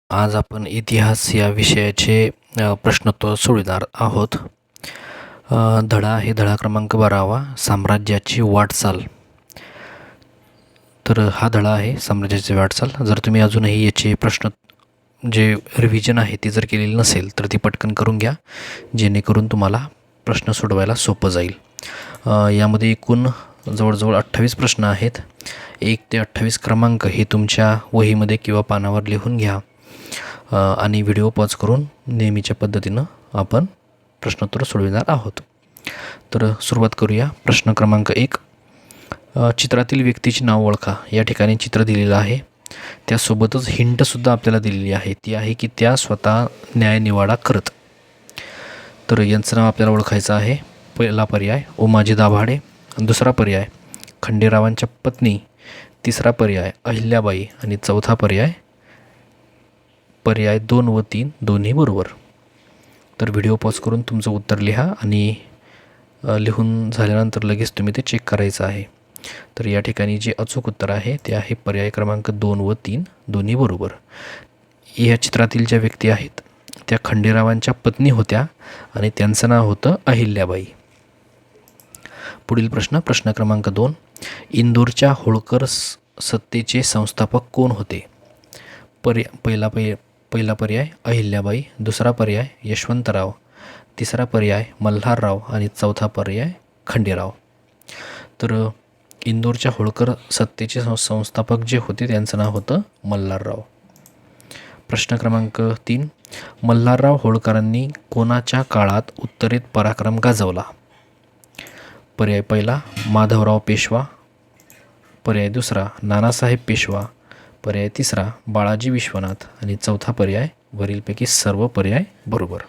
आज आपण इतिहास या विषयाचे प्रश्नोत्तर सोडविणार आहोत. धडा आहे धडा क्रमांक 12 साम्राज्याची वाटचाल. तर हा धडा आहे साम्राज्याची वाटचाल. जर तुम्ही अजूनही याचे प्रश्न जे रिव्हिजन आहे ती जर केलेली नसेल तर ती पटकन करून घ्या, जेणेकरून तुम्हाला प्रश्न सोडवायला सोपं जाईल. यामध्ये एकूण जवळजवळ 28 प्रश्न आहेत. 1 ते 28 क्रमांक हे तुमच्या वहीमध्ये किंवा पानावर लिहून घ्या आणि व्हिडिओ पॉज करून नेहमीच्या पद्धतीनं आपण प्रश्नोत्तर सोडविणार आहोत. तर सुरुवात करूया. प्रश्न क्रमांक 1, चित्रातील व्यक्तीचे नाव ओळखा. या ठिकाणी चित्र दिलेलं आहे, त्यासोबतच हिंटसुद्धा आपल्याला दिलेली आहे. ती आहे की त्या स्वतः न्यायनिवाडा करत. तर यांचं नाव आपल्याला ओळखायचं आहे. पहिला पर्याय उमाजी दाभाडे, दुसरा पर्याय खंडेरावांच्या पत्नी, तिसरा पर्याय अहिल्याबाई आणि चौथा पर्याय 2 व 3 दोन्ही बरोबर. तर व्हिडिओ पॉज करून तुमचं उत्तर लिहा आणि लिहून झाल्यानंतर लगेच तुम्ही ते चेक करायचं आहे. तर या ठिकाणी जे अचूक उत्तर आहे ते आहे पर्याय क्रमांक 2 व 3 दोन्ही बरोबर. या चित्रातील ज्या व्यक्ती आहेत त्या खंडेरावांच्या पत्नी होत्या आणि त्यांचं नाव होतं अहिल्याबाई. पुढील प्रश्न क्रमांक 2, इंदोरच्या होळकर सत्तेचे संस्थापक कोण होते? पहिला पर्याय अहिल्याबाई, दुसरा पर्याय यशवंतराव, तिसरा पर्याय मल्हारराव आणि चौथा पर्याय खंडेराव. तर इंदोरच्या होळकर सत्तेचे संस्थापक जे होते त्यांचं नाव होतं मल्हारराव. प्रश्न क्रमांक 3, मल्हारराव होळकरांनी कोणाच्या काळात उत्तरेत पराक्रम गाजवला? पर्याय पहिला माधवराव पेशवा, पर्याय दुसरा नानासाहेब पेशवा, पर्याय तिसरा बाळाजी विश्वनाथ आणि चौथा पर्याय वरीलपैकी सर्व पर्याय बरोबर.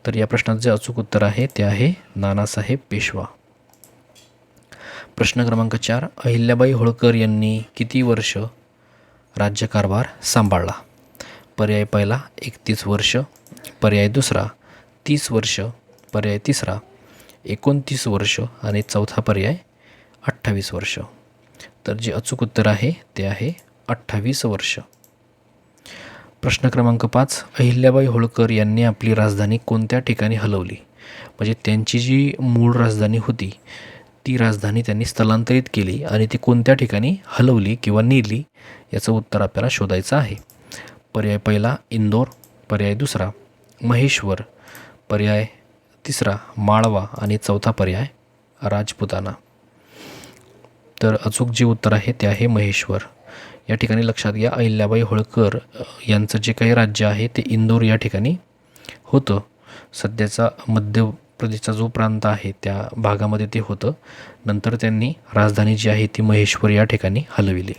तर या प्रश्नाचं जे अचूक उत्तर आहे ते आहे नानासाहेब पेशवा. प्रश्न क्रमांक 4, अहिल्याबाई होळकर यांनी किती वर्ष राज्यकारभार सांभाळला? पर्याय पहिला 31 वर्ष, पर्याय दुसरा 30 वर्ष, पर्याय तिसरा 29 वर्ष आणि चौथा पर्याय 28 वर्ष. तर जे अचूक उत्तर आहे ते आहे 28 वर्ष. प्रश्न क्रमांक 5, अहिल्याबाई होळकर यांनी आपली राजधानी कोणत्या ठिकाणी हलवली? म्हणजे त्यांची जी मूळ राजधानी होती ती राजधानी त्यांनी स्थलांतरित केली आणि ती कोणत्या ठिकाणी हलवली किंवा नेली याचं उत्तर आपल्याला शोधायचं आहे. पर्याय पहिला इंदोर, पर्याय दुसरा महेश्वर, पर्याय तिसरा माळवा आणि चौथा पर्याय राजपुताना. तर अचूक जे उत्तर आहे ते आहे महेश्वर. या ठिकाणी लक्षात घ्या, अहिल्याबाई होळकर यांचं जे काही राज्य आहे ते इंदोर या ठिकाणी होतं. सध्याचा मध्य प्रदेशचा जो प्रांत आहे त्या भागामध्ये ते होतं. नंतर त्यांनी राजधानी जी आहे ती महेश्वर या ठिकाणी हलविली.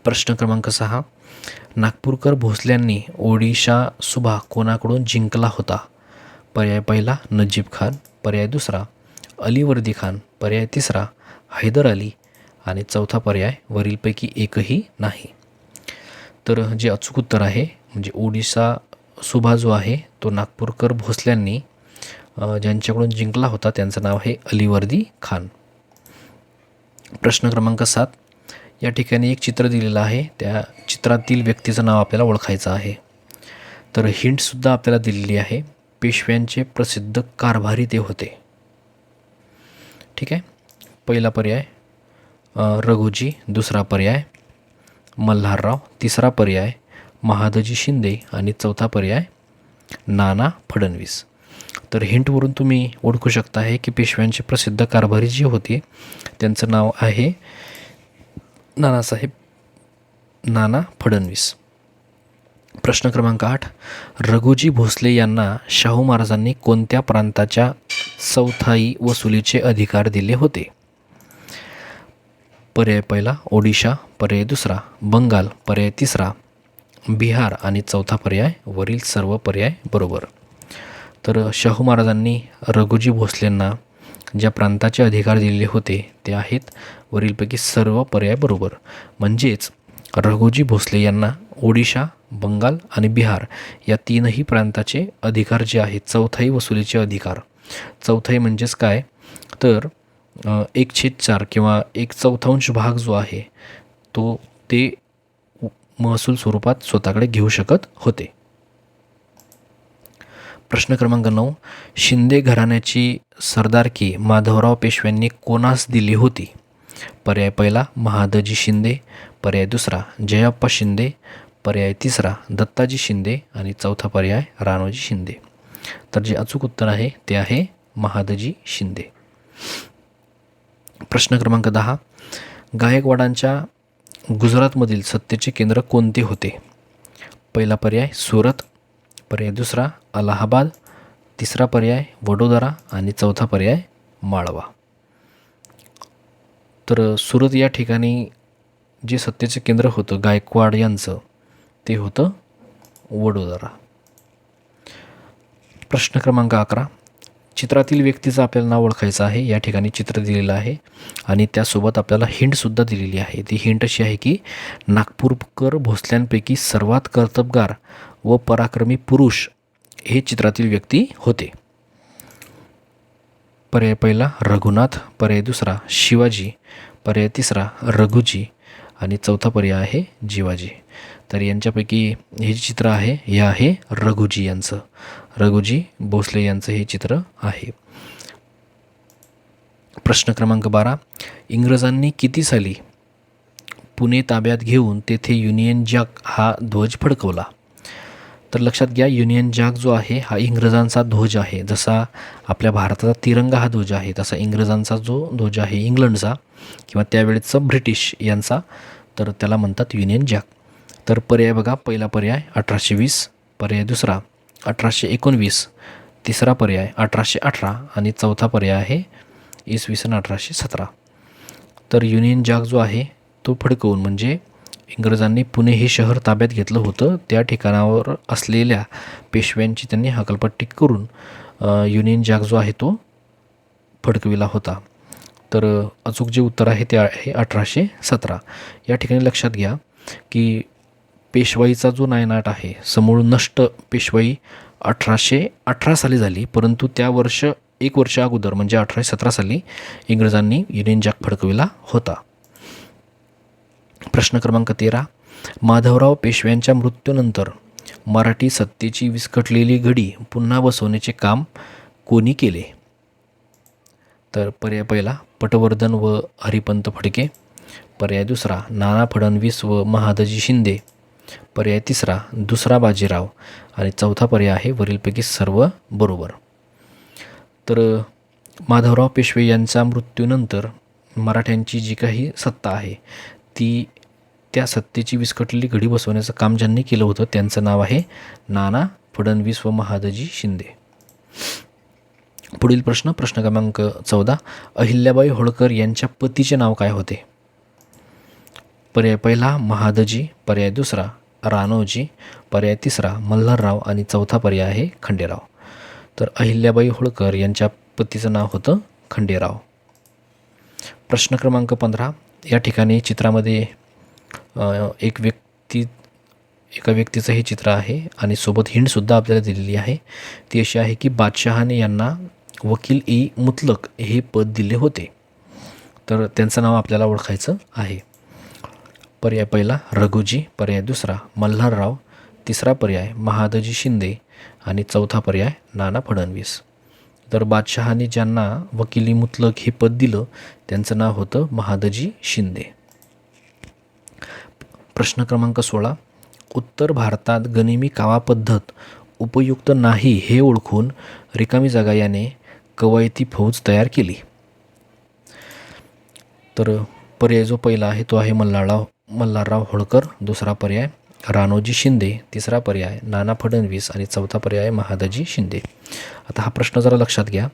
प्रश्न क्रमांक 6, नागपूरकर भोसल्यांनी ओडिशा सुभा कोणाकडून जिंकला होता? पर्याय पहिला नजीब खान, पर्याय दुसरा अलीवर्दी खान, पर्याय तिसरा हैदर अली आणि चौथा पर्याय वरीलपैकी एकही नाही. तर जे अचूक उत्तर आहे म्हणजे ओडिशा सुभा जो आहे तो नागपूरकर भोसल्यांनी ज्यांच्याकडून जिंकला होता त्यांचं नाव आहे अलीवर्दी खान. प्रश्न क्रमांक 7, या ठिकाणी एक चित्र दिलेलं आहे, त्या चित्रातील व्यक्तीचं नाव आपल्याला ओळखायचं आहे. तर हिंटसुद्धा आपल्याला दिलेली आहे. पेशव्यांचे प्रसिद्ध कारभारी ते होते. ठीक आहे. पहिला पर्याय रघुजी, दुसरा पर्याय मल्हारराव, तिसरा पर्याय महादजी शिंदे आणि चौथा पर्याय नाना फडणवीस. तर हिंटवरून तुम्ही ओळखू शकता आहे की पेशव्यांचे प्रसिद्ध कारभारी जे होते त्यांचं नाव आहे नाना फडणवीस. प्रश्न क्रमांक 8, रघुजी भोसले यांना शाहू महाराजांनी कोणत्या प्रांताच्या चौथाई वसुलीचे अधिकार दिले होते? पर्याय पहिला ओडिशा, पर्याय दुसरा बंगाल, पर्याय तिसरा बिहार आणि चौथा पर्याय वरील सर्व पर्याय बरोबर. तर शाहू महाराजांनी रघुजी भोसलेंना ज्या प्रांताचे अधिकार दिलेले होते ते आहेत वरीलपैकी सर्व पर्याय बरोबर. म्हणजेच रघुजी भोसले यांना ओडिशा, बंगाल आणि बिहार या तीनही प्रांताचे अधिकार जे आहेत चौथाई वसुलीचे अधिकार. चौथाई म्हणजेच काय तर 1/4 किंवा 1/4 भाग जो आहे तो ते महसूल स्वरूपात स्वतःकडे घेऊ शकत होते. प्रश्न क्रमांक 9. शिंदे घराण्याची सरदारकी माधवराव पेशव्यांनी कोणास दिली होती? पर्याय पहिला महादजी शिंदे, पर्याय दुसरा जयप्पा शिंदे, पर्याय तिसरा दत्ताजी शिंदे आणि चौथा पर्याय राणोजी शिंदे. तर जे अचूक उत्तर आहे ते आहे महादजी शिंदे. प्रश्न क्रमांक 10. गायकवाडांच्या गुजरातमधील सत्तेचे केंद्र कोणते होते? पहिला पर्याय सुरत, पर्याय दुसरा अलाहाबाद, तिसरा पर्याय वडोदरा आणि चौथा पर्याय माळवा. तर सुरत या ठिकाणी जे सत्तेचे केंद्र होतं गायकवाड यांचं ते होतं वडोदरा. प्रश्न क्रमांक 11. चित्रातील व्यक्तीचं आपल्याला नाव ओळखायचं आहे. या ठिकाणी चित्र दिलेलं आहे आणि त्यासोबत आपल्याला हिंटसुद्धा दिलेली आहे. ती हिंट अशी आहे की नागपूरकर भोसल्यांपैकी सर्वात कर्तबगार व पराक्रमी पुरुष हे चित्रातील व्यक्ती होते. पर्याय पहिला रघुनाथ, पर्याय दुसरा शिवाजी, पर्याय तिसरा रघुजी आणि चौथा पर्याय आहे जीवाजी. तर यांच्यापैकी हे जे चित्र आहे हे आहे रघुजी यांचं. रघुजी भोसले यांचं हे चित्र आहे. प्रश्न क्रमांक 12. इंग्रजांनी किती साली पुणे ताब्यात घेऊन तेथे युनियन जॅक हा ध्वज फडकवला? तर लक्षात घ्या, युनियन जॅक जो आहे हा इंग्रजांचा ध्वज आहे. जसा आपल्या भारताचा तिरंगा हा ध्वज आहे तसा इंग्रजांचा जो ध्वज आहे इंग्लंडचा किंवा त्यावेळेचा ब्रिटिश यांचा, तर त्याला म्हणतात युनियन जॅक. तर पर्याय बघा, पहिला पर्याय 1820, पर्याय दुसरा 1819, तिसरा पर्याय 1818 आणि चौथा पर्याय आहे इसवी सन 1817. तर युनियन जॅक जो आहे तो फडकवून म्हणजे इंग्रजांनी पुणे हे शहर ताब्यात घेतलं होतं. त्या ठिकाणावर असलेल्या पेशव्यांची त्यांनी हकालपट्टी करून युनियन जॅक जो आहे तो फडकविला होता. तर अचूक जे उत्तर आहे ते आहे 1817. या ठिकाणी लक्षात घ्या की पेशवाईचा जो नायनाट आहे समूळ नष्ट पेशवाई 1818 साली झाली, परंतु एक वर्ष अगोदर म्हणजे 1817 साली इंग्रजांनी युनियन जॅक फडकविला होता. प्रश्न क्रमांक 13. माधवराव पेशव्यांच्या मृत्यूनंतर मराठी सत्तेची विस्कटलेली घडी पुन्हा बसवण्याचे काम कोणी केले? तर पर्याय पहिला पटवर्धन व हरिपंत फडके, पर्याय दुसरा नाना फडणवीस व महादजी शिंदे, पर्याय तिसरा दुसरा बाजीराव आणि चौथा पर्याय आहे वरीलपैकी सर्व बरोबर. तर माधवराव पेशवे यांच्या मृत्यूनंतर मराठ्यांची जी काही सत्ता आहे त्या सत्तेची विस्कटलेली घडी बसवण्याचं काम ज्यांनी केलं होतं त्यांचं नाव आहे नाना फडणवीस व महादजी शिंदे. पुढील प्रश्न क्रमांक 14. अहिल्याबाई होळकर यांच्या पतीचे नाव काय होते? पर्याय पहिला महादजी, पर्याय दुसरा राणोजी, पर्याय तिसरा मल्हारराव आणि चौथा पर्याय आहे खंडेराव. तर अहिल्याबाई होळकर यांच्या पतीचं नाव होतं खंडेराव. प्रश्न क्रमांक 15. या ठिकाणी चित्रामध्ये एका व्यक्तीचं हे चित्र आहे आणि सोबत हिंटसुद्धा आपल्याला दिलेली आहे. ती अशी आहे की बादशहाने यांना वकील ई मुतलक हे पद दिले होते. तर त्यांचं नाव आपल्याला ओळखायचं आहे. पर्याय पहिला रघुजी, पर्याय दुसरा मल्हारराव, तिसरा पर्याय महादजी शिंदे आणि चौथा पर्याय नाना फडणवीस. तर बादशहाने ज्यांना वकिली मुतलक हे पद दिलं त्यांचं नाव होतं महादजी शिंदे. प्रश्न क्रमांक 16. उत्तर भारतात गनिमी कावा पद्धत उपयुक्त नाही हे ओळखून रिकामी जागा याने कवायती फौज तयार केली. तर पर्याय जो पहिला आहे तो आहे मल्हारराव होळकर, दुसरा पर्याय राणोजी शिंदे, तिसरा पर्याय नाना फडणवीस आणि चौथा पर्याय महादजी शिंदे. आता हा प्रश्न जरा लक्षात घ्या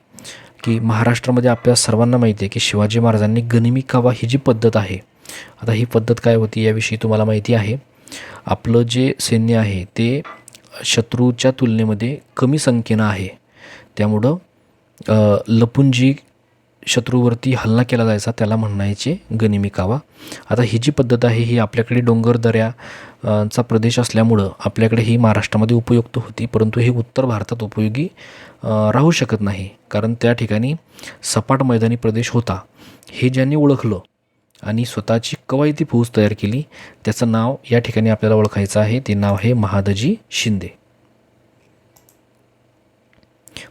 की महाराष्ट्रामध्ये आपल्या सर्वांना माहिती आहे की शिवाजी महाराजांनी गनिमी कावा ही जी पद्धत आहे, आता ही पद्धत काय होती याविषयी तुम्हाला माहिती आहे. आपलं जे सैन्य आहे ते शत्रूच्या तुलनेमध्ये कमी संख्येनं आहे, त्यामुळं लपून जी शत्रूवरती हल्ला केला जायचा त्याला म्हणायचे गनिमी कावा. आता ही जी पद्धत आहे ही आपल्याकडे डोंगर दऱ्याचा प्रदेश असल्यामुळं आपल्याकडे ही महाराष्ट्रामध्ये उपयुक्त होती, परंतु हे उत्तर भारतात उपयोगी राहू शकत नाही, कारण त्या ठिकाणी सपाट मैदानी प्रदेश होता. हे ज्यांनी ओळखलं आणि स्वतःची कवायती फौज तयार केली. त्याचं नाव या ठिकाणी आपल्याला ओळखायचं आहे. ते नाव आहे महादजी शिंदे.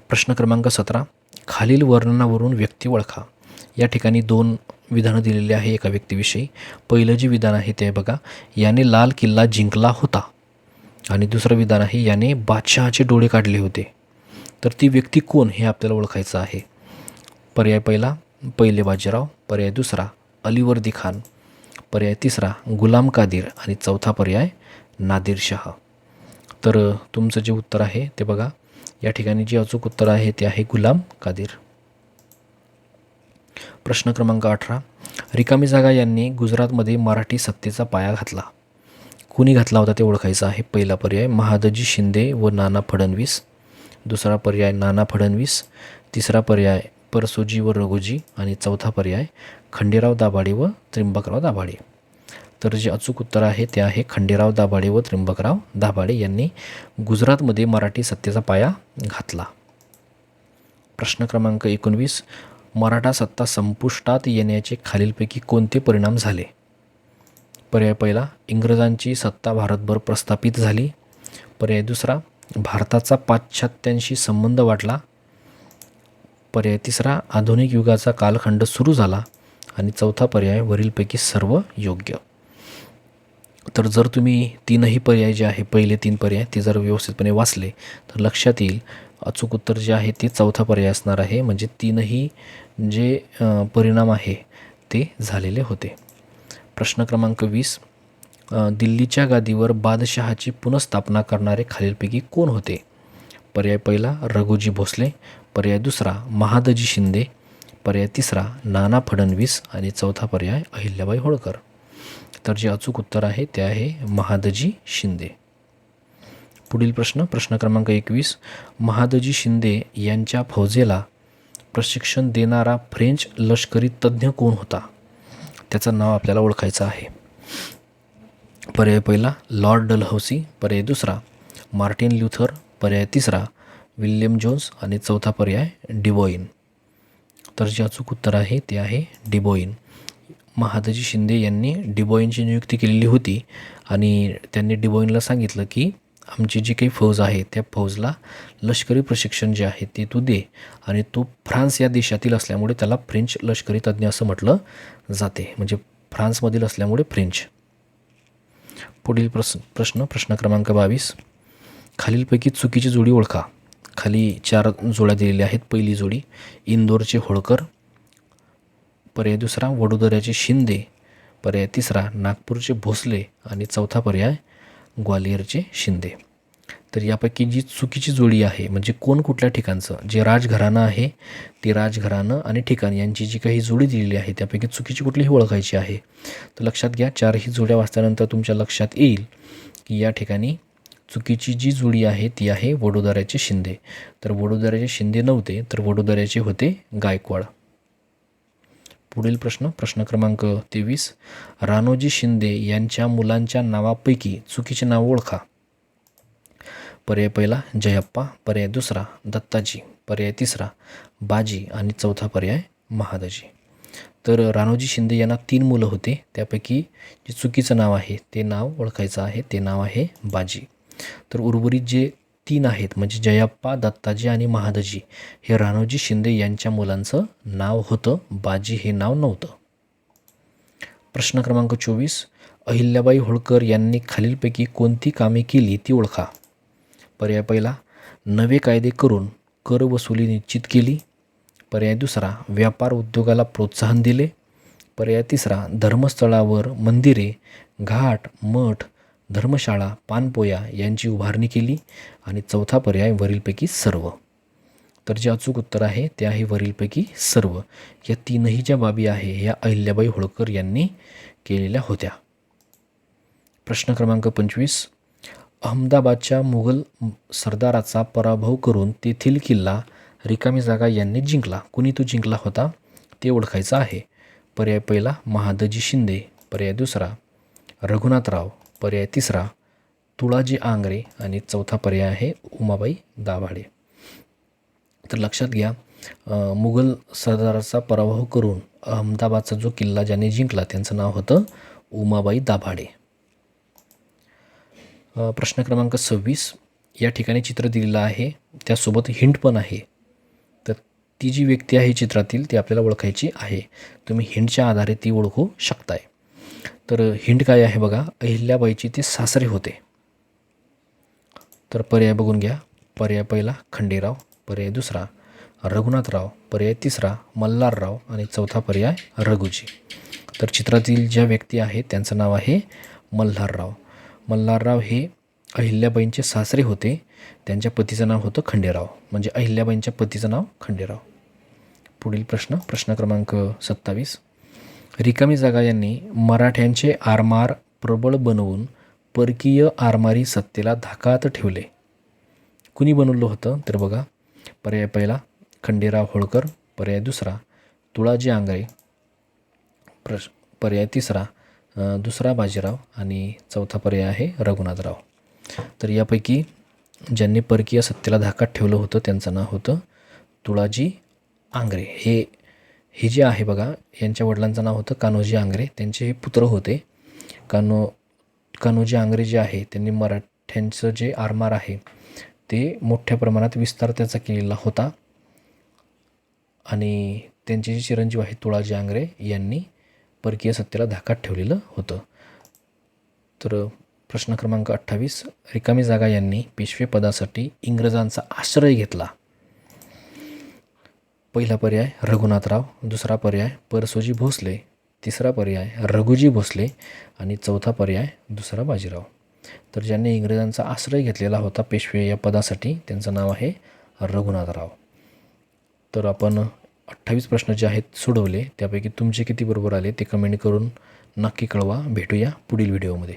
प्रश्न क्रमांक 17. खालील वर्णनावरून व्यक्ती ओळखा. या ठिकाणी 2 विधानं दिलेली आहे एका व्यक्तीविषयी. पहिलं जे विधान आहे ते बघा, याने लाल किल्ला जिंकला होता. आणि दुसरं विधान आहे, याने बादशहाचे डोळे काढले होते. तर ती व्यक्ती कोण हे आपल्याला ओळखायचं आहे. पर्याय पहिला, पहिले बाजीराव. पर्याय दुसरा, अलीवर्दी खान. पर्याय तिसरा, गुलाम कादीर. आणि चौथा पर्याय, नादिरशाह. तर तुमचं जे उत्तर आहे ते बघा, या ठिकाणी जे अचूक उत्तर आहे ते आहे गुलाम कादीर. प्रश्न क्रमांक 18. रिकामी जागा यांनी गुजरातमध्ये मराठी सत्तेचा पाया घातला. कुणी घातला होता ते ओळखायचं आहे. पहिला पर्याय महादजी शिंदे व नाना फडणवीस. दुसरा पर्याय नाना फडणवीस. तिसरा पर्याय परसोजी व रघुजी. आणि चौथा पर्याय खंडेराव दाभाडे व त्र्यंबकराव दाभाडे. तर जे अचूक उत्तर आहे ते आहे खंडेराव दाभाडे व त्र्यंबकराव दाभाडे यांनी गुजरातमध्ये मराठी सत्तेचा पाया घातला. प्रश्न क्रमांक 19. मराठा सत्ता संपुष्टात येण्याचे खालीलपैकी कोणते परिणाम झाले. पर्याय पहिला, इंग्रजांची सत्ता भारतभर प्रस्थापित झाली. पर्याय दुसरा, भारताचा पाश्चात्यांशी संबंध वाढला. पर्याय तिसरा, आधुनिक युगाचा कालखंड सुरू झाला. आणि चौथा पर्याय वरीलपैकी सर्व योग्य. तर जर तुम्ही तीनही पर्याय जे आहे, पहिले 3 पर्याय ते जर व्यवस्थितपणे वाचले तर लक्षात येईल अचूक उत्तर जे आहे ते चौथा पर्याय असणार आहे. म्हणजे तीनही जे परिणाम आहे ते झालेले होते. प्रश्न क्रमांक 20. दिल्लीच्या गादीवर बादशहाची पुनःस्थापना करणारे खालीलपैकी कोण होते. पर्याय पहिला, रघुजी भोसले. पर्याय दुसरा, महादजी शिंदे. पर्याय तिसरा, नाना फडणवीस. आणि चौथा पर्याय अहिल्याबाई होळकर. तर जे अचूक उत्तर आहे ते आहे महादजी शिंदे. पुढील प्रश्न क्रमांक 21. महादजी शिंदे यांच्या फौजेला प्रशिक्षण देणारा फ्रेंच लष्करी तज्ज्ञ कोण होता. त्याचं नाव आपल्याला ओळखायचं आहे. पर्याय पहिला, लॉर्ड डलहौसी. पर्याय दुसरा, मार्टिन ल्यूथर. पर्याय तिसरा, विल्यम जोन्स. आणि चौथा पर्याय डिबॉईन. तर जे अचूक उत्तर आहे ते आहे डिबॉईन. महादजी शिंदे यांनी डिबॉईनची नियुक्ती केलेली होती आणि त्यांनी डिबॉईनला सांगितलं की आमची जी काही फौज आहे त्या फौजला लष्करी प्रशिक्षण जे आहे ते तू दे. आणि तो फ्रान्स या देशातील असल्यामुळे त्याला फ्रेंच लष्करी तज्ज्ञ असं म्हटलं जाते. म्हणजे फ्रान्समधील असल्यामुळे फ्रेंच. पुढील प्रश्न क्रमांक 22. खालीलपैकी चुकीची जोडी ओळखा. खाली 4 जोड्या दिलेल्या आहेत. पहिली जोडी, इंदोरचे होळकर. पर्याय दुसरा, वडोदऱ्याचे शिंदे. पर्याय तिसरा, नागपूरचे भोसले. आणि चौथा पर्याय ग्वालियरचे शिंदे. तर यापैकी जी चुकीची जोडी आहे म्हणजे कोण कुठल्या ठिकाणचं, जे राजघराणं आहे ते राजघराणं आणि ठिकाण यांची जी काही जोडी दिलेली आहे त्यापैकी चुकीची कुठलीही ओळखायची आहे. तर लक्षात घ्या, 4ही जोड्या वाचल्यानंतर तुमच्या लक्षात येईल की या ठिकाणी चुकीची जी जोडी आहे ती आहे वडोदऱ्याचे शिंदे. तर वडोदऱ्याचे शिंदे नव्हते, तर वडोदऱ्याचे होते गायकवाड. पुढील प्रश्न क्रमांक 23. राणोजी शिंदे यांच्या मुलांच्या नावापैकी चुकीचे नाव ओळखा. पर्याय पहिला, जयप्पा. पर्याय दुसरा, दत्ताजी. पर्याय तिसरा, बाजी. आणि चौथा पर्याय महादजी. तर राणोजी शिंदे यांना 3 मुलं होते. त्यापैकी जे चुकीचं नाव आहे ते नाव ओळखायचं आहे. ते नाव आहे बाजी. तर उर्वरित जे 3 आहेत म्हणजे जयप्पा, दत्ताजी आणि महादजी हे राणोजी शिंदे यांच्या मुलांचं नाव होतं. बाजी हे नाव नव्हतं. प्रश्न क्रमांक 24. अहिल्याबाई होळकर यांनी खालीलपैकी कोणती कामे केली ती ओळखा. पर्याय पहिला, नवे कायदे करून कर वसुली निश्चित केली. पर्याय दुसरा, व्यापार उद्योगाला प्रोत्साहन दिले. पर्याय तिसरा, धर्मस्थळावर मंदिरे, घाट, मठ, धर्मशाळा, पानपोया यांची उभारणी केली. आणि चौथा पर्याय वरीलपैकी सर्व. तर जे अचूक उत्तर आहे ते आहे वरीलपैकी सर्व. या 3ही ज्या बाबी आहे या अहिल्याबाई होळकर यांनी केलेल्या होत्या. प्रश्न क्रमांक 25. अहमदाबादच्या मुघल सरदाराचा पराभव करून तेथील किल्ला रिकामी जागा यांनी जिंकला. कुणी तो जिंकला होता ते ओळखायचं आहे. पर्याय पहिला, महादजी शिंदे. पर्याय दुसरा, रघुनाथराव. पर्याय तिसरा, तुळाजी आंग्रे. आणि चौथा पर्याय आहे उमाबाई दाभाडे. तर लक्षात घ्या, मुघल सरदाराचा पराभव करून अहमदाबादचा जो किल्ला ज्याने जिंकला त्यांचं नाव होतं उमाबाई दाभाडे. प्रश्न क्रमांक 26. या ठिकाणी चित्र दिलेलं आहे, त्यासोबत हिंट पण आहे. तर ती जी व्यक्ती आहे चित्रातील ती आपल्याला ओळखायची आहे. तुम्ही हिंटच्या आधारे ती ओळखू शकताय. तर हिंट काय आहे बघा, अहिल्याबाईचे ते सासरे होते. तर पर्याय बघून घ्या. पर्याय पहिला खंडेराव, पर्याय दुसरा रघुनाथराव, पर्याय तिसरा मल्हारराव आणि चौथा पर्याय रघुजी. तर चित्रातील ज्या व्यक्ती आहेत त्यांचं नाव आहे मल्हारराव. मल्हारराव हे अहिल्याबाईंचे सासरे होते. त्यांच्या पतीचं नाव होतं खंडेराव, म्हणजे अहिल्याबाईंच्या पतीचं नाव खंडेराव. पुढील प्रश्न क्रमांक 27. रिकामी जागा यांनी मराठ्यांचे आरमार प्रबळ बनवून परकीय आरमारी सत्तेला धाकात ठेवले. कुणी बनवलं होतं? तर बघा, पर्याय पहिला खंडेराव होळकर, पर्याय दुसरा तुळाजी आंग्रे, पर्याय तिसरा दुसरा बाजीराव आणि चौथा पर्याय आहे रघुनाथराव. तर यापैकी ज्यांनी परकीय सत्तेला धाकात ठेवलं होतं त्यांचं नाव होतं तुळाजी आंग्रे. हे जे आहे बघा, यांच्या वडिलांचं नाव होतं कान्होजी आंग्रे. त्यांचे हे पुत्र होते. कान्होजी आंग्रे जे आहे त्यांनी मराठ्यांचं जे आरमार आहे ते मोठ्या प्रमाणात विस्तार त्याचा केलेला होता आणि त्यांचे जे चिरंजीव आहेत तुळाजी आंग्रे यांनी परकीय सत्तेला धाकात ठेवलेलं होतं. तर प्रश्न क्रमांक 28. रिकामी जागा यांनी पेशवे पदासाठी इंग्रजांचा आश्रय घेतला. पहिला पर्याय रघुनाथराव, दुसरा पर्याय परसोजी भोसले, तिसरा पर्याय रघुजी भोसले आणि चौथा पर्याय दुसरा बाजीराव. तर ज्यांनी इंग्रजांचा आश्रय घेतलेला होता पेशवे या पदासाठी त्यांचं नाव आहे रघुनाथराव. तर आपण 28 प्रश्न जे आहेत सोडवले, त्यापैकी तुमचे किती बरोबर आले ते कमेंट करून नक्की कळवा. भेटूया पुढील व्हिडिओमध्ये.